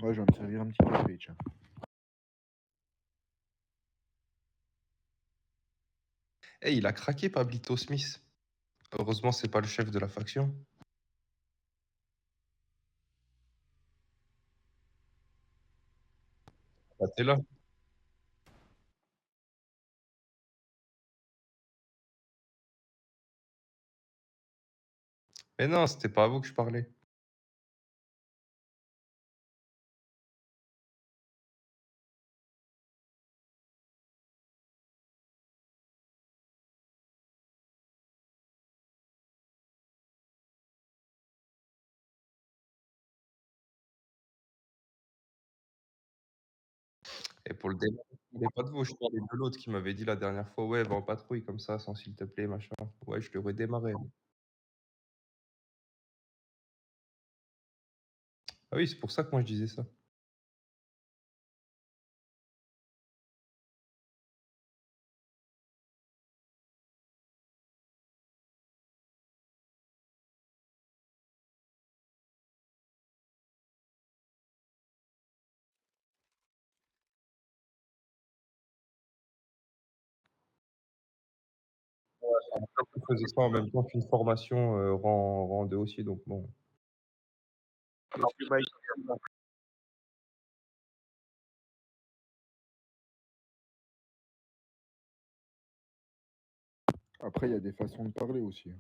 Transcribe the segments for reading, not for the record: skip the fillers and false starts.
Ouais, je vais me servir un petit café, tiens. Il a craqué Pablito Smith. Heureusement, c'est pas le chef de la faction. Bah, t'es là. Mais non, c'était pas à vous que je parlais. Et pour le débat, je parlais pas de vous, je parlais de l'autre qui m'avait dit la dernière fois: «Ouais, va en patrouille comme ça, sans s'il te plaît, machin». Ouais, je le redémarrais. Ah oui, c'est pour ça que moi je disais ça. On faisait ça en même temps qu'une formation, rang 2 aussi, donc bon. Après, il y a des façons de parler aussi.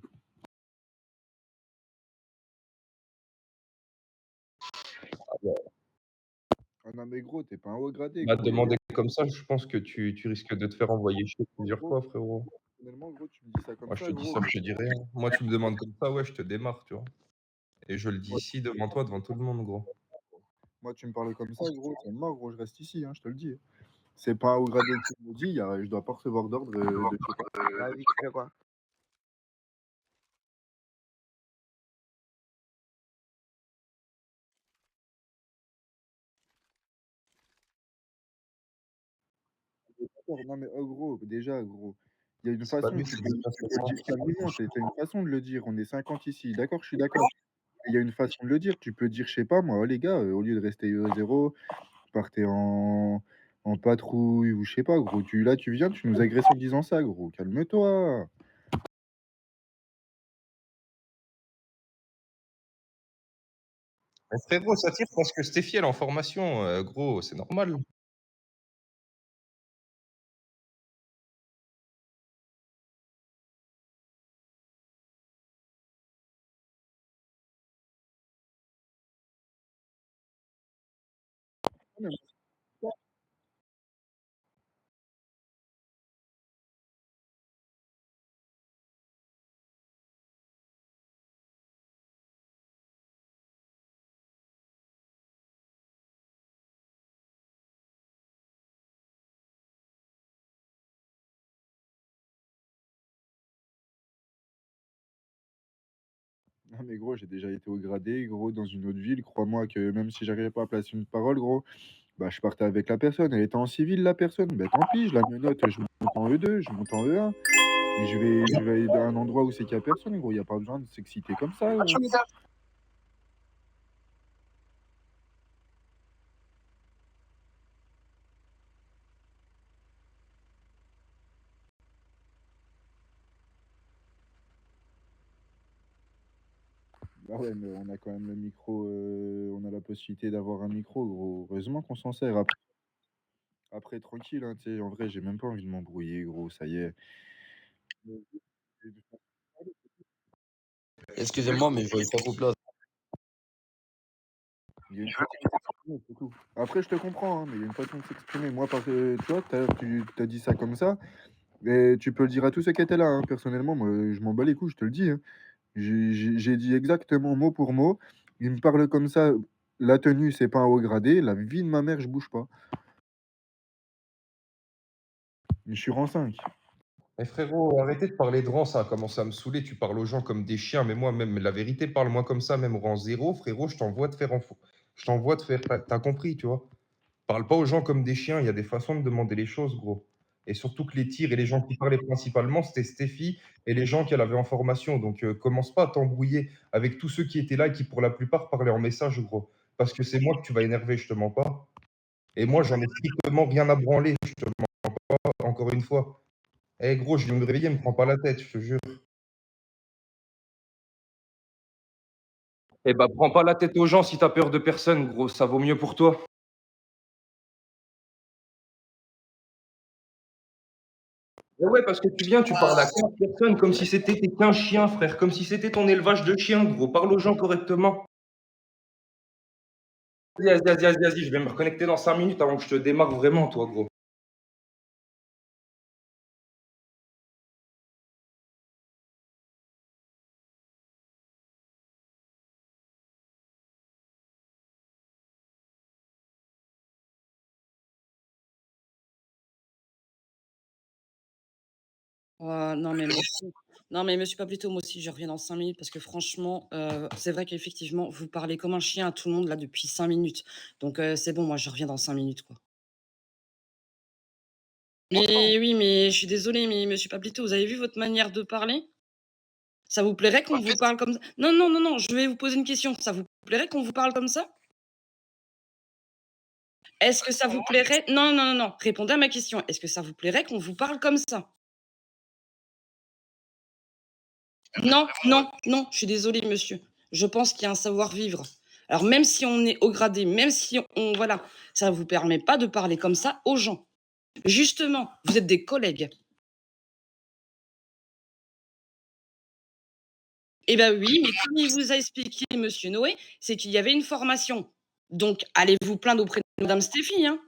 Ah non, mais gros, t'es pas un haut gradé, Bah, gros. Et demander comme ça, je pense que tu risques de te faire envoyer chier plusieurs gros, fois, frérot. personnellement, gros, tu me dis ça comme Moi, je ça, te dis gros. ça, je te dis rien. Moi, tu me demandes comme ça, ouais, je te démarre, tu vois? Et je le dis ici devant toi, devant tout le monde, gros. Moi, tu me parles comme ça, gros, c'est mort, gros, je reste ici, hein, je te le dis. C'est pas un haut gradé qui me le dit, je dois pas recevoir d'ordre de je sais pas. Vas-y, tu fais quoi? D'accord, non, mais oh, gros, déjà, gros, il y a une C'est pas façon, lui, c'est tu peux le dire calmement, t'as une façon de le dire, on est 50 ici, d'accord, je suis d'accord. Il y a une façon de le dire, tu peux dire, je sais pas moi: «Oh les gars, au lieu de rester, 0, partez en patrouille» ou je sais pas, gros, tu viens, tu nous agresses en disant ça, gros, calme-toi. Mais frérot, ça tire parce que Steffi, elle est en formation, gros, c'est normal. Non mais gros, j'ai déjà été au gradé, gros, dans une autre ville. Crois-moi que même si j'arrivais pas à placer une parole, gros, bah, je partais avec la personne. Elle était en civil, la personne. Bah, tant pis, je la menotte, je monte en E2, je monte en E1. Et je vais aller dans un endroit où c'est qu'il y a personne, gros. Il y a pas besoin de s'exciter comme ça, gros. Bah ouais, mais on a quand même le micro, on a la possibilité d'avoir un micro, gros. Heureusement qu'on s'en sert. Après, tranquille, hein, tu sais, en vrai, j'ai même pas envie de m'embrouiller, gros, ça y est. Excusez-moi, mais je voyais pas vos places. Il y a une façon de s'exprimer, c'est tout. Après, je te comprends, hein, mais il y a une façon de s'exprimer. Moi, parce que, tu vois, tout à l'heure, tu as dit ça comme ça, mais tu peux le dire à tous ceux qui étaient là, hein. Personnellement, moi, je m'en bats les couilles, je te le dis, hein. J'ai dit exactement mot pour mot. Il me parle comme ça, la tenue, c'est pas un haut gradé, la vie de ma mère, je bouge pas. Je suis rang 5. Mais frérot, arrêtez de parler de rang, ça a commencé à me saouler. Tu parles aux gens comme des chiens, mais moi, même la vérité, parle-moi comme ça, même rang 0, frérot, je t'envoie te faire en fou. Je t'envoie te faire. T'as compris, tu vois? Parle pas aux gens comme des chiens, il y a des façons de demander les choses, gros. Et surtout que les tirs et les gens qui parlaient principalement, c'était Steffi et les gens qu'elle avait en formation. Donc, commence pas à t'embrouiller avec tous ceux qui étaient là et qui, pour la plupart, parlaient en message, gros. parce que c'est moi que tu vas énerver, je te mens pas. Et moi, j'en ai strictement rien à branler, je te mens pas, encore une fois. Eh gros, je viens de me réveiller, me prends pas la tête, je te jure. Eh bah, prends pas la tête aux gens si t'as peur de personne, gros, ça vaut mieux pour toi. Eh ouais, parce que tu viens, tu parles à 15 personnes comme si c'était tes 15 chiens, frère, comme si c'était ton élevage de chiens, gros. Parle aux gens correctement. Vas-y, je vais me reconnecter dans 5 minutes avant que je te démarre vraiment, toi, gros. Non, mais moi aussi. Non, mais monsieur Pablito, moi aussi, je reviens dans 5 minutes parce que franchement, c'est vrai qu'effectivement, vous parlez comme un chien à tout le monde là depuis 5 minutes. Donc, c'est bon, moi je reviens dans 5 minutes, quoi. Mais oui, mais je suis désolée, mais monsieur Pablito, vous avez vu votre manière de parler? Ça vous plairait qu'on vous parle comme ça? Non, non, non, non, je vais vous poser une question. Ça vous plairait qu'on vous parle comme ça? Est-ce que ça vous plairait? Non, non, non, non, répondez à ma question. Est-ce que ça vous plairait qu'on vous parle comme ça? Non, non, non, je suis désolée, monsieur. Je pense qu'il y a un savoir-vivre. Alors, même si on est au gradé, même si on, voilà, ça ne vous permet pas de parler comme ça aux gens. Justement, vous êtes des collègues. Eh bien oui, mais comme il vous a expliqué, monsieur Noé, c'est qu'il y avait une formation. Donc, allez vous plaindre auprès de madame Stéphie, hein.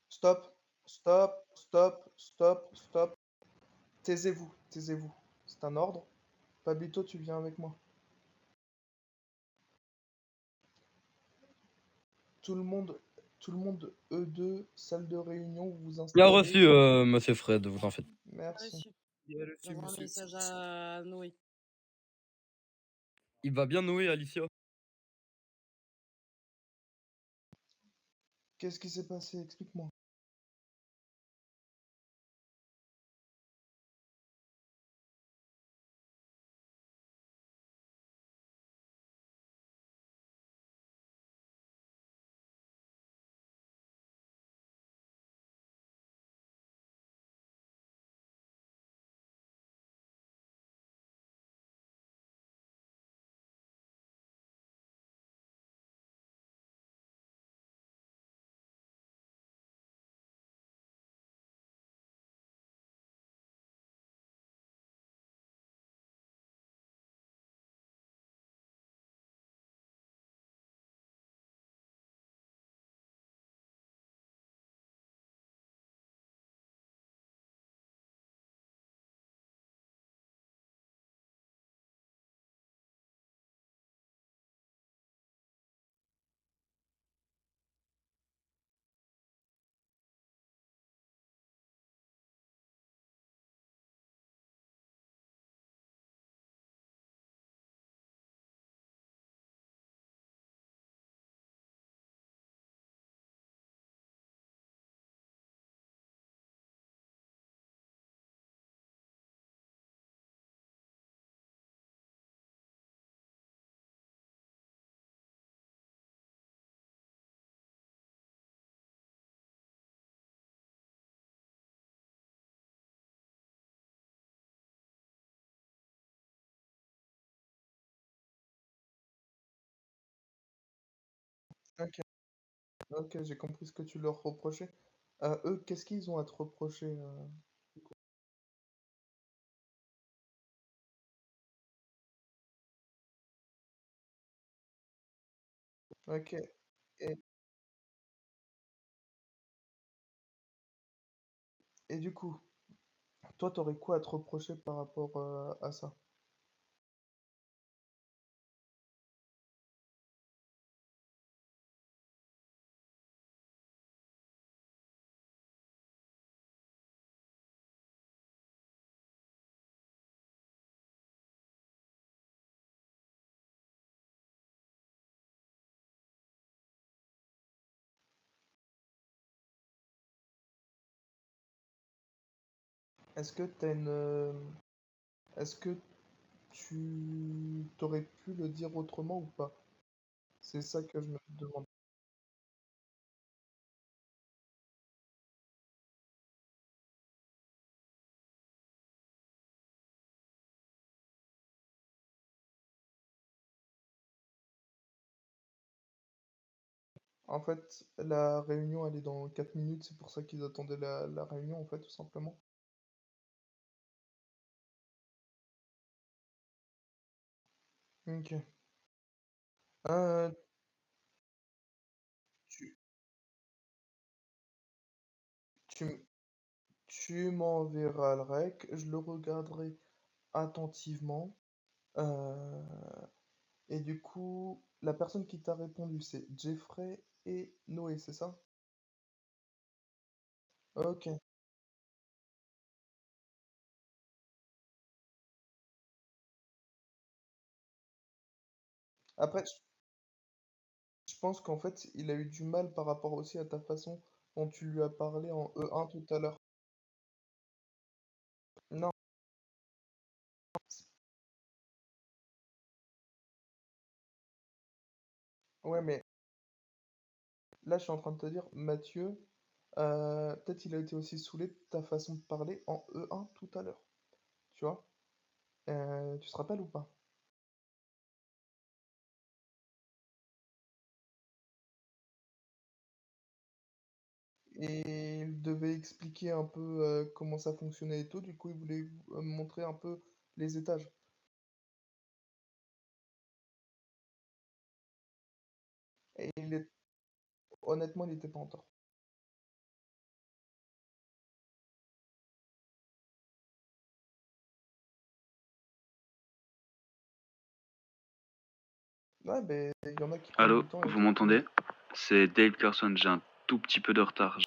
Stop, stop, stop, stop, stop. Taisez-vous, taisez-vous. C'est un ordre. Pablito, tu viens avec moi. Tout le monde, E2, salle de réunion, vous vous Bien installez. reçu, monsieur Fred, vous en faites. Merci. Reçu. J'envoie un message à Noé. Il va bien Noé, Alicia? Qu'est-ce qui s'est passé? Explique-moi. Ok, ok, j'ai compris ce que tu leur reprochais. Eux, qu'est-ce qu'ils ont à te reprocher Ok, et, et du coup, toi, t'aurais quoi à te reprocher par rapport à ça? Est-ce que t'as une... Est-ce que tu t'aurais pu le dire autrement ou pas? C'est ça que je me demande. En fait, la réunion, elle est dans 4 minutes, c'est pour ça qu'ils attendaient la réunion, en fait, tout simplement. Ok. Euh, tu, tu, m- tu m'enverras le rec, je le regarderai attentivement. Euh, et du coup, la personne qui t'a répondu, c'est Jeffrey et Noé, c'est ça? Ok. Après, je pense qu'en fait, il a eu du mal par rapport aussi à ta façon dont tu lui as parlé en E1 tout à l'heure. Non, ouais, mais là, je suis en train de te dire, Mathieu, peut-être il a été aussi saoulé de ta façon de parler en E1 tout à l'heure. Tu vois? Tu te rappelles ou pas? Et il devait expliquer un peu comment ça fonctionnait et tout, du coup, il voulait montrer un peu les étages. Et honnêtement, il était pas en tort. Ouais, ben, il y en a qui prennent Allô, du temps et vous tout, mais m'entendez? C'est Dale Carson, j'ai un tout petit peu de retard.